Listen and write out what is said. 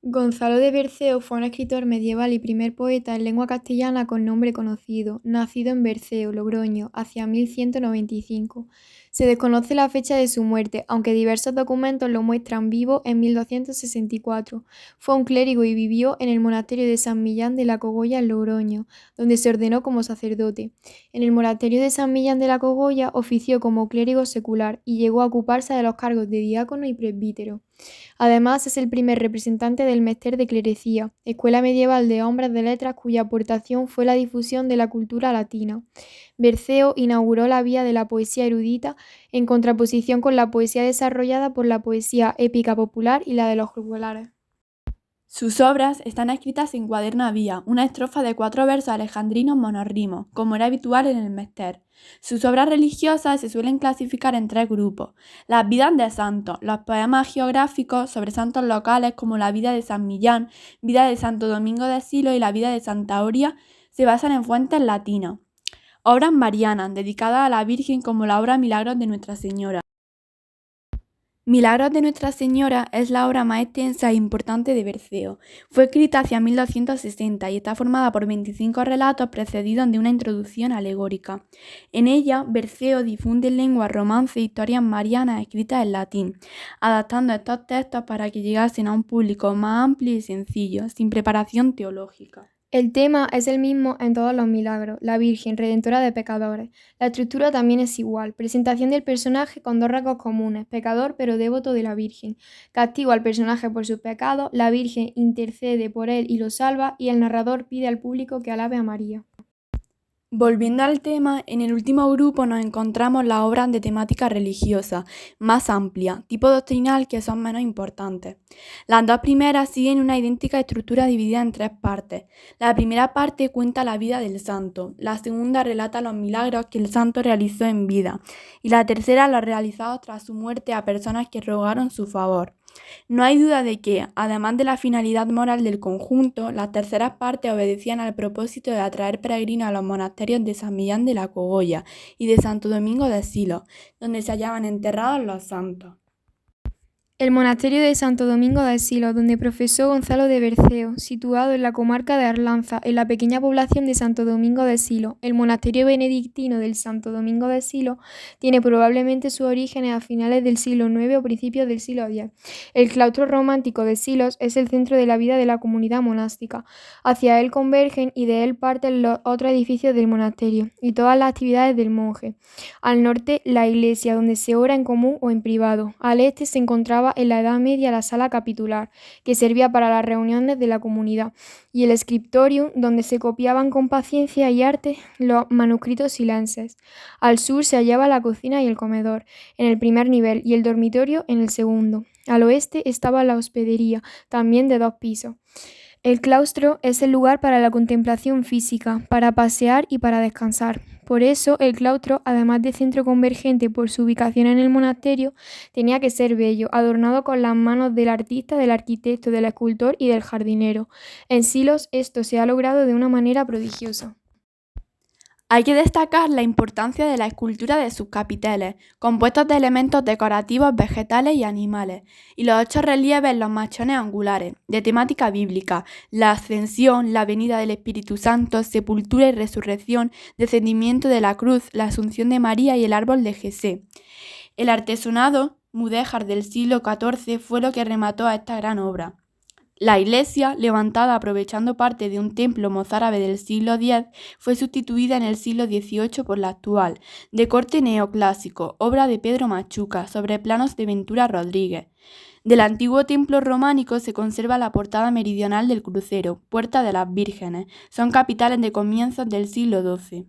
Gonzalo de Berceo fue un escritor medieval y primer poeta en lengua castellana con nombre conocido, nacido en Berceo, Logroño, hacia 1195. Se desconoce la fecha de su muerte, aunque diversos documentos lo muestran vivo en 1264. Fue un clérigo y vivió en el monasterio de San Millán de la Cogolla en Logroño, donde se ordenó como sacerdote. En el monasterio de San Millán de la Cogolla ofició como clérigo secular y llegó a ocuparse de los cargos de diácono y presbítero. Además, es el primer representante del Mester de Clerecía, escuela medieval de hombres de letras cuya aportación fue la difusión de la cultura latina. Berceo inauguró la vía de la poesía erudita en contraposición con la poesía desarrollada por la poesía épica popular y la de los juglares. Sus obras están escritas en cuaderna vía, una estrofa de 4 versos alejandrinos monorrimos, como era habitual en el Mester. Sus obras religiosas se suelen clasificar en 3 grupos: las vidas de santos, los poemas geográficos sobre santos locales como la vida de San Millán, vida de Santo Domingo de Silo y la vida de Santa Oria, se basan en fuentes latinas. Obras marianas, dedicadas a la Virgen como la obra Milagros de Nuestra Señora. Milagros de Nuestra Señora es la obra más extensa e importante de Berceo. Fue escrita hacia 1260 y está formada por 25 relatos precedidos de una introducción alegórica. En ella, Berceo difunde en lengua romance e historias marianas escritas en latín, adaptando estos textos para que llegasen a un público más amplio y sencillo, sin preparación teológica. El tema es el mismo en todos los milagros, la Virgen, redentora de pecadores. La estructura también es igual, presentación del personaje con 2 rasgos comunes, pecador pero devoto de la Virgen. Castigo al personaje por sus pecados, la Virgen intercede por él y lo salva, y el narrador pide al público que alabe a María. Volviendo al tema, en el último grupo nos encontramos las obras de temática religiosa, más amplia, tipo doctrinal, que son menos importantes. Las 2 primeras siguen una idéntica estructura dividida en 3 partes. La primera parte cuenta la vida del santo, la segunda relata los milagros que el santo realizó en vida, y la tercera los realizados tras su muerte a personas que rogaron su favor. No hay duda de que, además de la finalidad moral del conjunto, las terceras partes obedecían al propósito de atraer peregrinos a los monasterios de San Millán de la Cogolla y de Santo Domingo de Silo, donde se hallaban enterrados los santos. El monasterio de Santo Domingo de Silo, donde profesó Gonzalo de Berceo, situado en la comarca de Arlanza, en la pequeña población de Santo Domingo de Silo. El monasterio benedictino del Santo Domingo de Silo tiene probablemente sus orígenes a finales del siglo IX o principios del siglo X. El claustro romántico de Silos es el centro de la vida de la comunidad monástica. Hacia él convergen y de él parten los otros edificios del monasterio y todas las actividades del monje. Al norte, la iglesia, donde se ora en común o en privado. Al este se encontraba en la Edad Media la sala capitular, que servía para las reuniones de la comunidad, y el scriptorium, donde se copiaban con paciencia y arte los manuscritos silenses. Al sur se hallaba la cocina y el comedor, en el primer nivel, y el dormitorio en el segundo. Al oeste estaba la hospedería, también de 2 pisos. El claustro es el lugar para la contemplación física, para pasear y para descansar. Por eso, el claustro, además de centro convergente por su ubicación en el monasterio, tenía que ser bello, adornado con las manos del artista, del arquitecto, del escultor y del jardinero. En Silos esto se ha logrado de una manera prodigiosa. Hay que destacar la importancia de la escultura de sus capiteles, compuestos de elementos decorativos vegetales y animales, y los 8 relieves en los machones angulares, de temática bíblica: la ascensión, la venida del Espíritu Santo, sepultura y resurrección, descendimiento de la cruz, la asunción de María y el árbol de Jesé. El artesonado mudéjar del siglo XIV fue lo que remató a esta gran obra. La iglesia, levantada aprovechando parte de un templo mozárabe del siglo X, fue sustituida en el siglo XVIII por la actual, de corte neoclásico, obra de Pedro Machuca, sobre planos de Ventura Rodríguez. Del antiguo templo románico se conserva la portada meridional del crucero, Puerta de las Vírgenes. Son capiteles de comienzos del siglo XII.